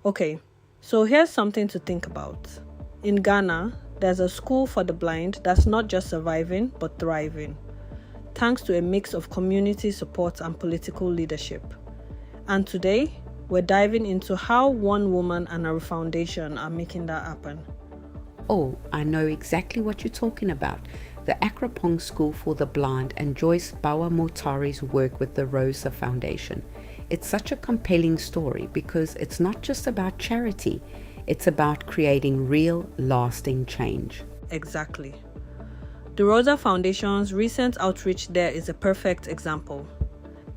Okay, so here's something to think about. In Ghana, there's a school for the blind that's not just surviving but thriving, thanks to a mix of community support and political leadership. And today, we're diving into how one woman and her foundation are making that happen. Oh, I know exactly what you're talking about. The Akropong School for the Blind and Joyce Bawah Mogtari's work with the ROSA Foundation. It's such a compelling story because it's not just about charity, it's about creating real, lasting change. Exactly. The ROSA Foundation's recent outreach there is a perfect example.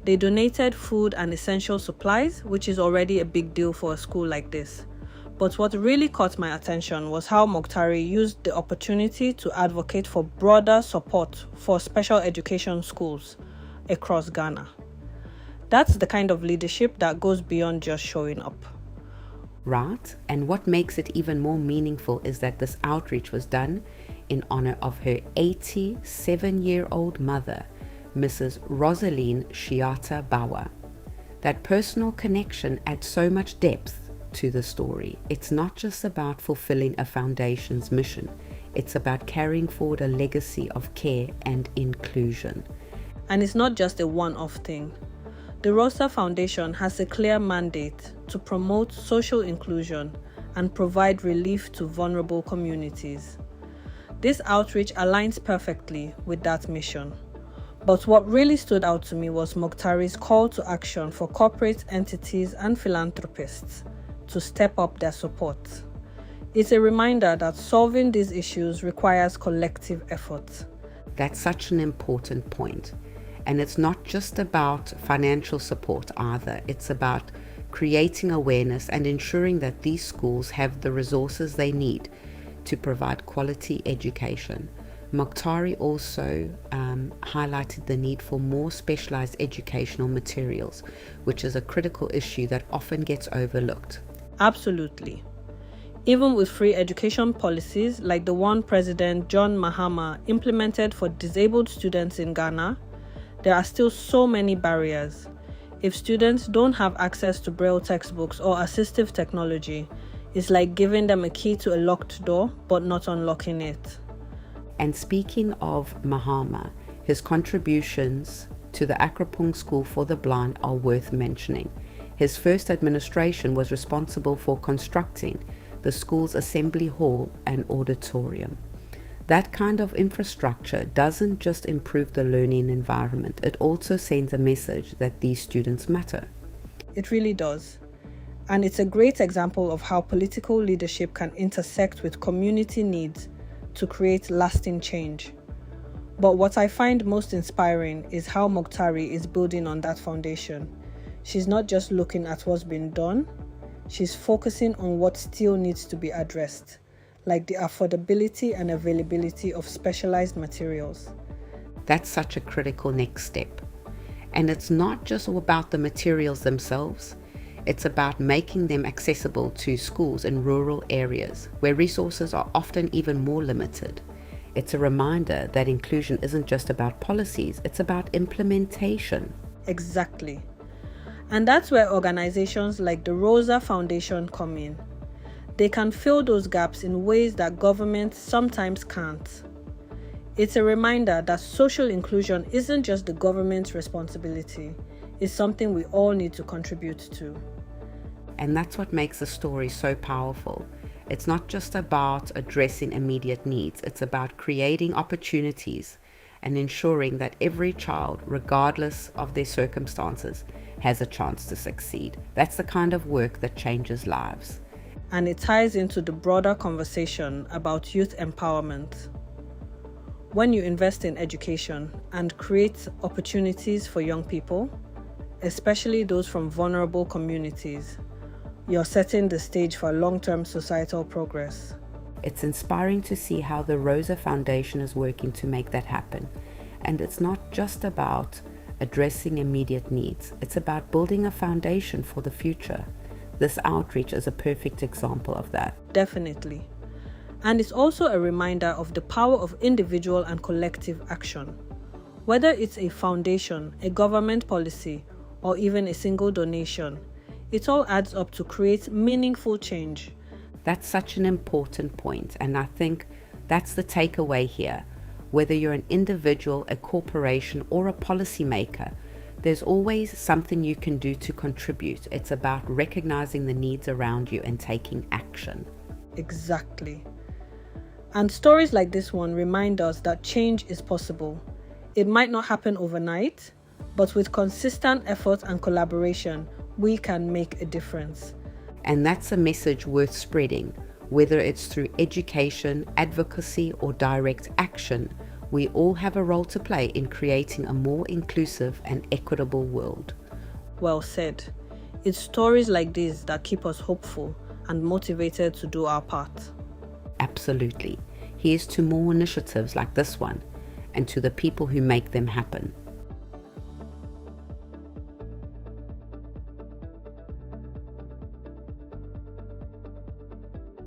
They donated food and essential supplies, which is already a big deal for a school like this. But what really caught my attention was how Mogtari used the opportunity to advocate for broader support for special education schools across Ghana. That's the kind of leadership that goes beyond just showing up. Right, and what makes it even more meaningful is that this outreach was done in honor of her 87-year-old mother, Mrs. Roseline Shiata Bawah. That personal connection adds so much depth to the story. It's not just about fulfilling a foundation's mission, it's about carrying forward a legacy of care and inclusion. And it's not just a one-off thing. The ROSA Foundation has a clear mandate to promote social inclusion and provide relief to vulnerable communities. This outreach aligns perfectly with that mission. But what really stood out to me was Mogtari's call to action for corporate entities and philanthropists to step up their support. It's a reminder that solving these issues requires collective effort. That's such an important point. And it's not just about financial support either. It's about creating awareness and ensuring that these schools have the resources they need to provide quality education. Mogtari also highlighted the need for more specialized educational materials, which is a critical issue that often gets overlooked. Absolutely. Even with free education policies like the one President John Mahama implemented for disabled students in Ghana, there are still so many barriers. If students don't have access to Braille textbooks or assistive technology, it's like giving them a key to a locked door but not unlocking it. And speaking of Mahama, his contributions to the Akropong School for the Blind are worth mentioning. His first administration was responsible for constructing the school's assembly hall and auditorium. That kind of infrastructure doesn't just improve the learning environment, it also sends a message that these students matter. It really does. And it's a great example of how political leadership can intersect with community needs to create lasting change. But what I find most inspiring is how Mogtari is building on that foundation. She's not just looking at what's been done, she's focusing on what still needs to be addressed, like the affordability and availability of specialized materials. That's such a critical next step. And it's not just about the materials themselves, it's about making them accessible to schools in rural areas where resources are often even more limited. It's a reminder that inclusion isn't just about policies, it's about implementation. Exactly. And that's where organizations like the ROSA Foundation come in. They can fill those gaps in ways that governments sometimes can't. It's a reminder that social inclusion isn't just the government's responsibility, it's something we all need to contribute to. And that's what makes the story so powerful. It's not just about addressing immediate needs, it's about creating opportunities and ensuring that every child, regardless of their circumstances, has a chance to succeed. That's the kind of work that changes lives. And it ties into the broader conversation about youth empowerment. When you invest in education and create opportunities for young people, especially those from vulnerable communities, you're setting the stage for long-term societal progress. It's inspiring to see how the ROSA Foundation is working to make that happen. And it's not just about addressing immediate needs, it's about building a foundation for the future. This outreach is a perfect example of that. Definitely. And it's also a reminder of the power of individual and collective action. Whether it's a foundation, a government policy, or even a single donation, It all adds up to create meaningful change. That's such an important point, and I think that's the takeaway here. Whether you're an individual, a corporation, or a policymaker, there's always something you can do to contribute. It's about recognizing the needs around you and taking action. Exactly. And stories like this one remind us that change is possible. It might not happen overnight, but with consistent effort and collaboration, we can make a difference. And that's a message worth spreading. Whether it's through education, advocacy, or direct action, we all have a role to play in creating a more inclusive and equitable world. Well said. It's stories like these that keep us hopeful and motivated to do our part. Absolutely. Here's to more initiatives like this one, and to the people who make them happen.